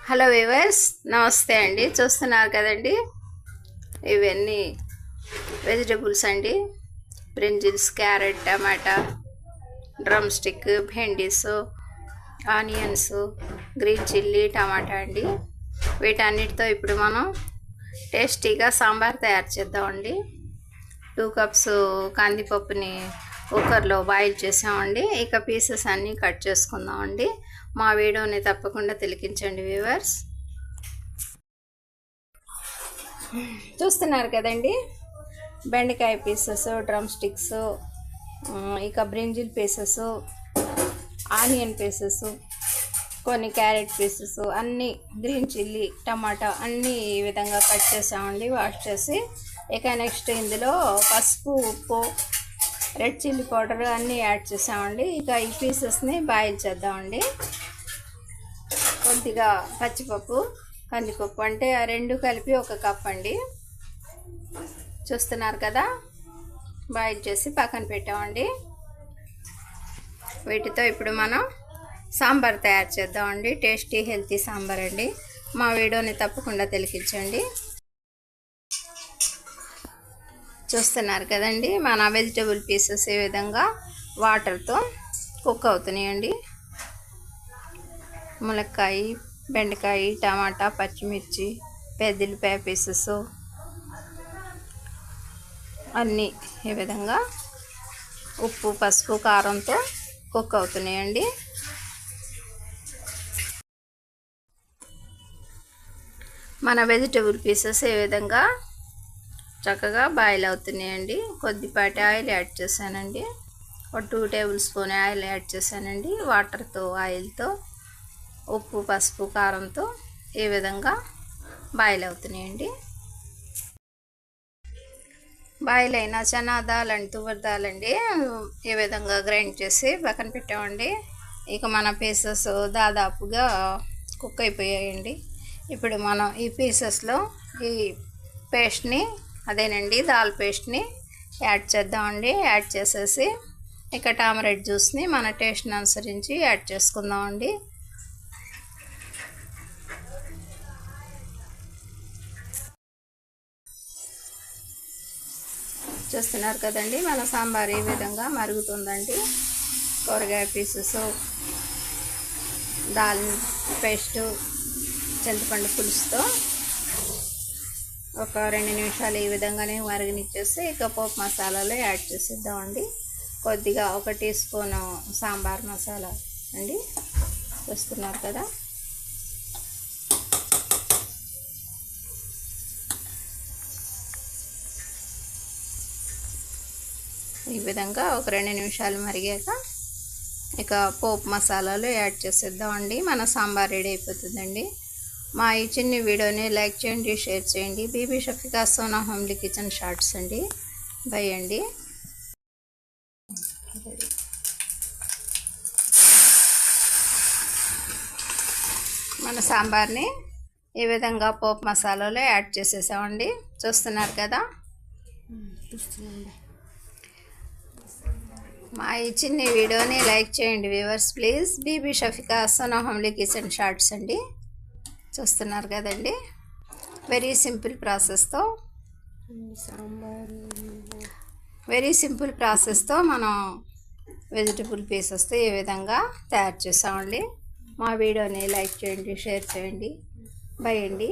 Hello viewers, నమస్తే అండి. చూస్తున్నారు కదండి, ఇవన్నీ వెజిటబుల్స్ అండి. బ్రింజిల్స్, క్యారెట్, టమాటా, డ్రమ్ స్టిక్, భెండీస్, ఆనియన్స్, గ్రీన్ చిల్లీ, టమాటా అండి. వీటన్నిటితో ఇప్పుడు మనం టేస్టీగా సాంబార్ తయారు చేద్దామండి. 2 కప్స్ కందిపప్పుని కుక్కర్లో బాయిల్ చేసామండి. ఇక పీసెస్ అన్నీ కట్ చేసుకుందామండి. మా వీడియోని తప్పకుండా తిలకించండి వ్యూవర్స్. చూస్తున్నారు కదండి, బెండకాయ పీసెస్, డ్రమ్ స్టిక్స్, ఇక బ్రింజిల్ పీసెస్, ఆనియన్ పీసెస్, కొన్ని క్యారెట్ పీసెస్, అన్నీ గ్రీన్ చిల్లీ, టమాటా అన్నీ ఈ విధంగా కట్ చేసామండి, వాష్ చేసి. ఇక నెక్స్ట్ ఇందులో పసుపు, ఉప్పు, రెడ్ చిల్లీ పౌడర్ అన్నీ యాడ్ చేసామండి. ఇక ఈ పీసెస్ని బాయిల్ చేద్దామండి. కొద్దిగా పచ్చిపప్పు, కందిపప్పు అంటే ఆ రెండు కలిపి 1 కప్ అండి. చూస్తున్నారు కదా, బాయిల్ చేసి పక్కన పెట్టామండి. వీటితో ఇప్పుడు మనం సాంబార్ తయారు చేద్దామండి. టేస్టీ హెల్తీ సాంబార్ అండి. మా వీడియోని తప్పకుండా తిలకించండి. చూస్తున్నారు కదండి, మన వెజిటబుల్ పీసెస్ ఈ విధంగా వాటర్తో కుక్ అవుతున్నాయండి. ములక్కాయ, బెండకాయ, టమాటా, పచ్చిమిర్చి, పెద్దల్లిపాయ పీసెస్ అన్నీ ఈ విధంగా ఉప్పు, పసుపు, కారంతో కుక్ అవుతున్నాయండి. మన వెజిటబుల్ పీసెస్ ఈ విధంగా చక్కగా బాయిల్ అవుతున్నాయండి. కొద్దిపాటి ఆయిల్ యాడ్ చేశానండి. ఒక 2 టేబుల్ స్పూన్ ఆయిల్ యాడ్ చేశానండి. వాటర్తో, ఆయిల్తో, ఉప్పు, పసుపు, కారంతో ఈ విధంగా బాయిల్ అవుతున్నాయండి. బాయిల్ అయిన చనా దాల్ అండ్ తువర్ దాల్ అండి ఈ విధంగా గ్రైండ్ చేసి పక్కన పెట్టామండి. ఇక మన పీసెస్ దాదాపుగా కుక్ అయిపోయాయండి. ఇప్పుడు మనం ఈ పీసెస్లో ఈ పేస్ట్ని, అదేనండి దాల్ పేస్ట్ని యాడ్ చేద్దామండి. యాడ్ చేసేసి ఇక టామరెడ్ జ్యూస్ని మన టేస్ట్ని అనుసరించి యాడ్ చేసుకుందామండి. చూస్తున్నారు కదండి, మన సాంబార్ ఈ విధంగా మరుగుతుందండి. కూరగాయ పీసెస్, దాల్ పేస్టు, చింతపండు పులుసుతో ఒక 2 నిమిషాలు ఈ విధంగానే మరగనిచ్చేసి ఇక పోపు మసాలాలు యాడ్ చేసేద్దామండి. కొద్దిగా 1 టీ స్పూను సాంబార్ మసాలా అండి. చూస్తున్నారు కదా, ఈ విధంగా ఒక 2 నిమిషాలు మరిగాక ఇక పోపు మసాలాలు యాడ్ చేసేద్దామండి. మన సాంబార్ రెడీ అయిపోతుందండి. మా ఈ చిన్న వీడియోని లైక్ చేయండి, షేర్ చేయండి. Bibi Shafika Sona homely kitchen shorts అండి. బై అండి. మన సాంబార్ని ఈ విధంగా పోపు మసాలాలో యాడ్ చేసేసామండి. చూస్తున్నారు కదా, మా ఈ చిన్న వీడియోని లైక్ చేయండి viewers please. Bibi Shafika Sona homely kitchen shorts అండి. చూస్తున్నారు కదండి, వెరీ సింపుల్ ప్రాసెస్తో మనం వెజిటబుల్ పీసెస్తో ఈ విధంగా తయారు చేసామండి. మా వీడియోని లైక్ చేయండి, షేర్ చేయండి. బై అండి.